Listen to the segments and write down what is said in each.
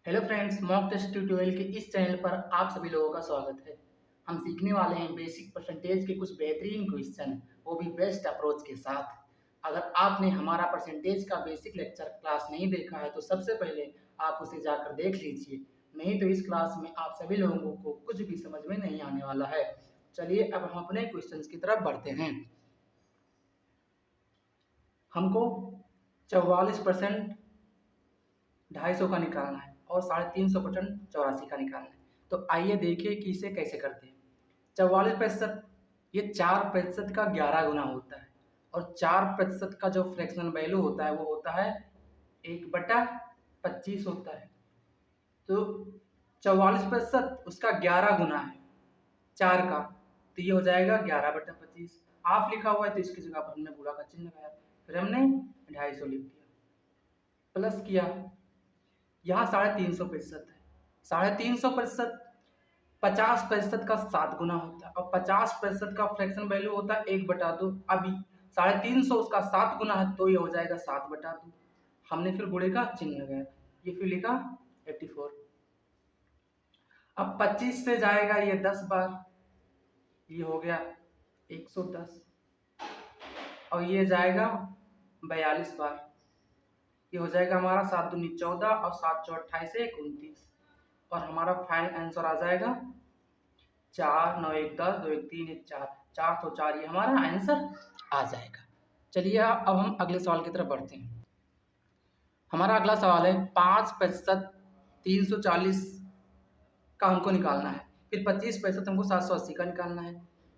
Hello friends, mock test tutorial के इस channel पर आप सभी लोगों का स्वागत है। हम सीखने वाले हैं बेसिक परसेंटेज के कुछ बेहतरीन क्वेश्चन, वो भी बेस्ट अप्रोच के साथ। अगर आपने हमारा परसेंटेज का बेसिक लेक्चर क्लास नहीं देखा है तो सबसे पहले आप उसे जाकर देख लीजिए, नहीं तो इस क्लास में आप सभी लोगों को कुछ भी समझ में नहीं आने वाला है। चलिए अब हम अपने क्वेश्चन की तरफ बढ़ते हैं। हमको 44% 250 का निकालना है और 350% 84 का निकालना है। तो आइए देखिए कि इसे कैसे करते हैं। 44%, ये 4% का 11 गुना होता है और 4% का जो फ्रैक्शनल वैल्यू होता है वो होता है 1/25 होता है। तो 44% उसका 11 गुना है 4 का, तो ये हो जाएगा 11/25। हाफ लिखा हुआ है तो इसकी जगह पर हमने पूरा का चिन्ह लगाया, फिर हमने 250 लिख दिया, प्लस किया। यहाँ 350% है। 350% 50% का 7 गुना होता है और 50% का फ्रैक्शन वैल्यू होता है 1/2। अभी 350 उसका 7 गुना है तो ये हो जाएगा 7/2। हमने फिर गुणे का चिन्ह लगाया, ये फिर लिखा 84। अब 25 से जाएगा ये 10 बार, ये हो गया 110 और ये जाएगा 42 बार, ये हो जाएगा हमारा 7 दूनी 14 और 7 चौ 28 से 29 और हमारा फाइनल आंसर आ जाएगा 4 9 1 10 2 1 3 1 4 404। ये हमारा आंसर आ जाएगा। चलिए अब हम अगले सवाल की तरफ बढ़ते हैं। हमारा अगला सवाल है 5% 340 का हमको निकालना है, फिर 25% हमको 780 का निकालना है।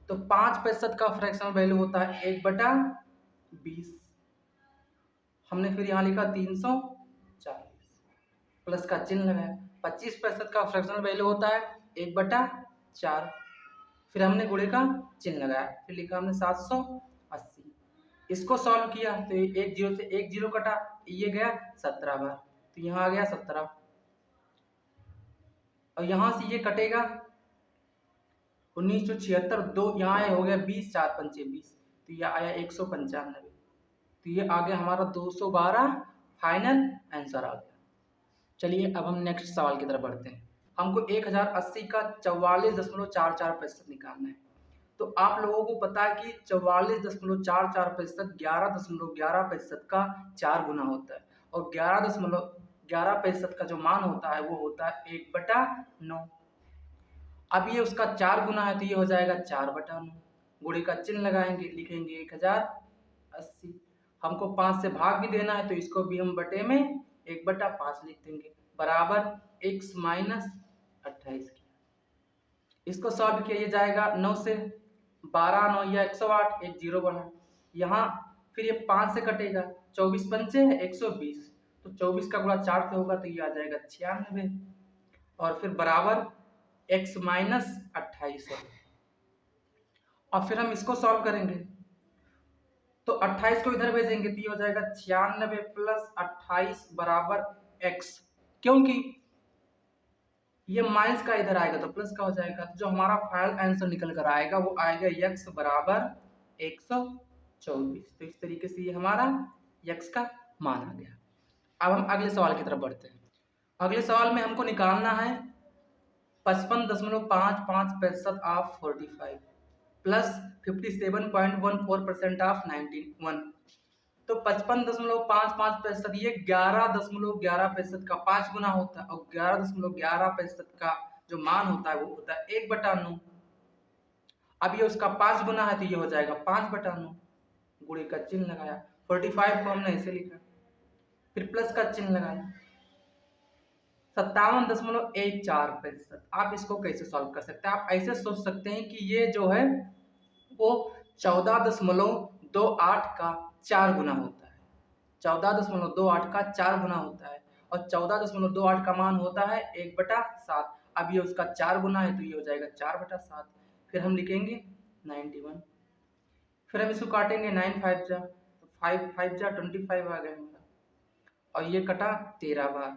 तो 5% का फ्रैक्शनल वैल्यू होता है 1/20। हमने फिर यहाँ लिखा 340, प्लस का चिन्ह लगाया। 25% का फ्रैक्शनल वैल्यू होता है 1/4, फिर हमने गुणे का चिन्ह लगाया, फिर लिखा हमने 780। इसको सॉल्व किया तो एक जीरो से एक जीरो कटा, ये गया 17 बार, तो यहाँ आ गया 17 और यहाँ से ये कटेगा 1976, दो यहाँ हो गया 20 4 पंचे 20, तो ये आया 195, तो ये आ गया हमारा 212 फाइनल आंसर आ गया। चलिए अब हम नेक्स्ट सवाल की तरफ बढ़ते हैं। हमको 1080 का 44.44% निकालना है। तो आप लोगों को पता है कि 44.44% 11.11% का 4 गुना होता है और 11.11% का जो मान होता है वो होता है 1/9। अब ये उसका 4 गुना है तो ये हो जाएगा 4/9। गुणे का चिन्ह लगाएंगे, लिखेंगे 1080। हमको 5 से भाग भी देना है तो इसको भी हम बटे में 1/5 लिख देंगे, बराबर x माइनस 28 की। इसको सॉल्व किया, ये जाएगा 9 से 12 9 या 108, एक जीरो बढ़ा यहाँ, फिर ये 5 से कटेगा, 24 पंचे 120, तो 24 का गुणा 4 से होगा तो ये आ जाएगा 96 और फिर बराबर x माइनस 28 है। और फिर हम इसको सॉल्व करेंगे तो 28 को इधर भेजेंगे तो ये हो जाएगा 96 प्लस 28 बराबर x, क्योंकि ये माइनस का इधर आएगा तो प्लस का हो जाएगा। तो जो हमारा फाइनल आंसर निकल कर आएगा वो आएगा x बराबर 124। तो इस तरीके से ये हमारा x का मान आ गया। अब हम अगले सवाल की तरफ बढ़ते हैं। अगले सवाल में हमको निकालना है 55.55% ऑफ 45 प्लस 57.14% ऑफ 91। तो 55.55%, ये 11.11% का 5 गुना होता है और 11.11% का जो मान होता है वो होता है 1/9। अब ये उसका 5 गुना है तो ये हो जाएगा 5/9। गुणे का चिन्ह लगाया, 45 को हमने ऐसे लिखा, फिर प्लस का चिन्ह लगाया। 57.14%। आप इसको कैसे सॉल्व कर सकते हैं? आप ऐसे सोच सकते हैं कि ये जो है वो 14.28 का 4 गुना होता है। 14.28 का 4 गुना होता है और 14.28 का मान होता है 1/7। अब ये उसका 4 गुना है तो ये हो जाएगा 4/7। फिर हम लिखेंगे 91, फिर हम इसको काटेंगे 9 5 जा, तो 5 5 जा 25 आ गया हमारा और ये कटा 13 बार,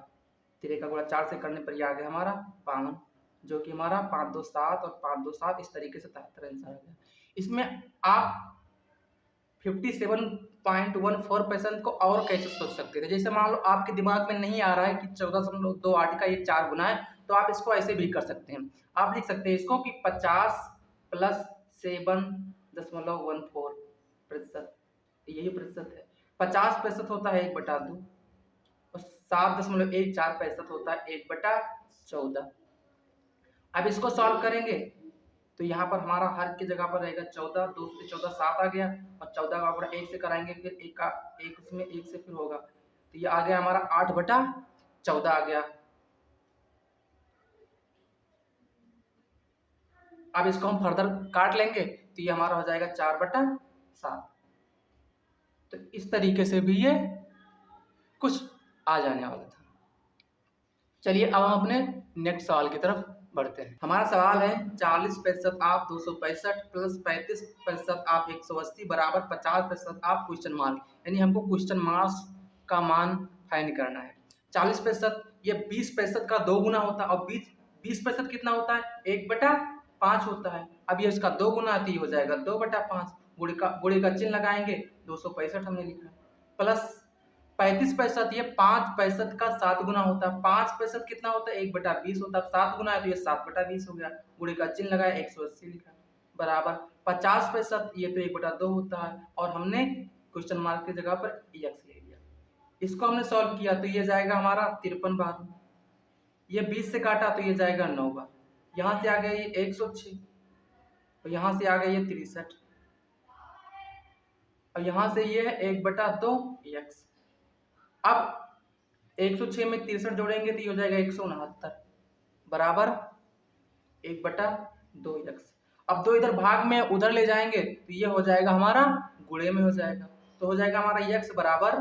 13 का गुणा 4 से करने पर ये आ गया हमारा 52, जो कि हमारा 5 2 7 और 5 2 7, इस तरीके से 73 आंसर आ गया। इसमें आप 57.14% को और कैसे सोच सकते थे। जैसे मान लो आपके दिमाग में नहीं आ रहा है कि 14.28 का ये 4 गुना है, तो आप इसको ऐसे भी कर सकते हैं। आप लिख सकते हैं इसको कि 50 प्लस 7.14%, यही प्रतिशत है। 50% होता है 1/2 और 7.14% होता है 1/14। अब इसको सॉल्व करेंगे तो यहाँ पर हमारा हर की जगह पर रहेगा 14, 2 से 14 7 आ गया, और 14 का गुणा 1 से कराएंगे, फिर एक इसमें 1 से फिर होगा, तो ये आ गया हमारा 8/14 आ गया। अब इसको हम फर्दर काट लेंगे तो ये हमारा हो जाएगा 4/7। तो इस तरीके से भी ये कुछ आ जाने वाला था। चलिए अब हम अपने नेक्स्ट सवाल की तरफ बढ़ते हैं। हमारा सवाल है 40% आप 265 प्लस 35% आप 180 बराबर 50% आप क्वेश्चन मार्क, यानी हमको क्वेश्चन मार्क्स का मान फाइंड करना है। 40% ये 20% का 2 गुना होता है, और 20% कितना होता है 1/5 होता है। अब ये इसका 2 गुना है तो ये हो जाएगा 2/5। गुणे का चिन्ह लगाएंगे, 265 हमने लिखा, प्लस 35%, ये 5% का 7 गुना होता है। 5% कितना होता है 1/20 होता है, 7 गुना है तो ये 7/20 हो गया। गुणे का चिन्ह लगाया, 180 लिखा, बराबर 50%, ये तो 1/2 होता है, और हमने क्वेश्चन मार्क की जगह पर x ले लिया। इसको हमने सॉल्व किया तो ये जाएगा हमारा 53 बार, ये 20 से काटा तो ये जाएगा 9 बार, यहाँ से आ गया ये 106, और यहाँ से आ गया ये 63, और यहाँ से ये है 1/2 x। अब 106 में 63 जोड़ेंगे तो ये हो जाएगा 169 बराबर 1/2 x। अब 2 इधर भाग में उधर ले जाएंगे तो ये हो जाएगा हमारा गुणे में हो जाएगा, तो हो जाएगा हमारा x बराबर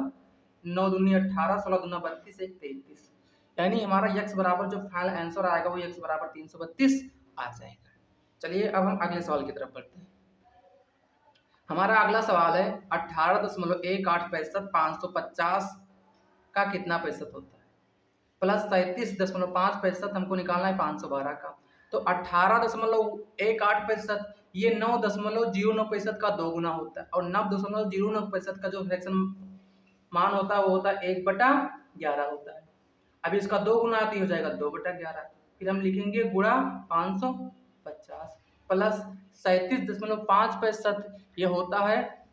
9 दूनी 18, 16 दूना 32, 1 33, यानी हमारा x बराबर जो फाइनल आंसर आएगा वो x बराबर 332 आ जाएगा। चलिए अब हम अगले सवाल की तरफ बढ़ते हैं। हमारा अगला सवाल है 18.18% 550 का कितना प्रतिशत होता है, प्लस 37.5% हमको निकालना है 512 का। तो 18.18% ये 9.09% का 2 गुना होता है, और 9.09% का जो फ्रैक्शन मान होता है वो होता है 1/11 होता है। अभी इसका 2 गुना आती हो जाएगा 2/11, फिर हम लिखेंगे गुणा 550 प्लस 37.5% ये होता है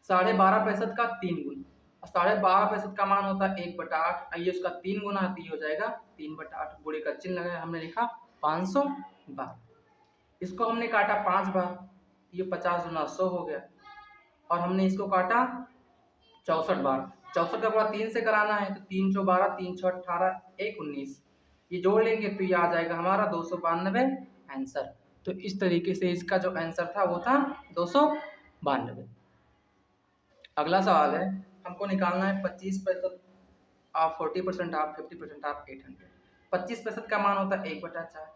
12.5% का 3 गुना, और 12.5% का मान होता है 1/8, आइए उसका 3 गुना है तो ये हो जाएगा 3/8। गुणे का चिन्ह लगाया, हमने लिखा 512। इसको हमने काटा 5 बार, ये 50 गुना 100 हो गया, और हमने इसको काटा 64 बार। 64 का गुणा 3 से कराना है तो 3 चौ 12, 3 छः 18, 1 19, ये जोड़ लेंगे तो ये आ जाएगा हमारा 292 आंसर। तो इस तरीके से इसका जो आंसर था वो था 292। अगला सवाल है, हमको निकालना है 25% आप 40% आप 50% आप 800। 25% का मान होता है 1/4,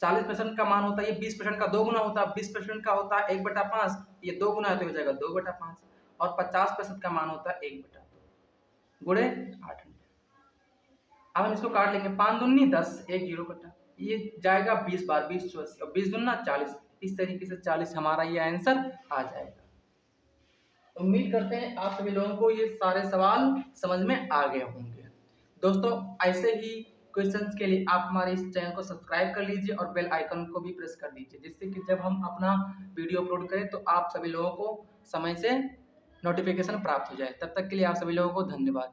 40% का मान होता है ये 20% का 2 गुना होता है, 20% का होता है 1/5, ये 2 गुना है तो हो जाएगा 2/5, और 50% का मान होता है 1/2 गुणे 800। अब हम इसको काट लेंगे, 5 दूनी 10, 1 0 कटा, ये जाएगा 20 बार, 20 चौ 80, और 20 दूना 40, इस तरीके से 40 हमारा ये आंसर आ जाएगा। उम्मीद करते हैं आप सभी लोगों को ये सारे सवाल समझ में आ गए होंगे। दोस्तों ऐसे ही क्वेश्चंस के लिए आप हमारे इस चैनल को सब्सक्राइब कर लीजिए और बेल आइकन को भी प्रेस कर दीजिए, जिससे कि जब हम अपना वीडियो अपलोड करें तो आप सभी लोगों को समय से नोटिफिकेशन प्राप्त हो जाए। तब तक के लिए आप सभी लोगों को धन्यवाद।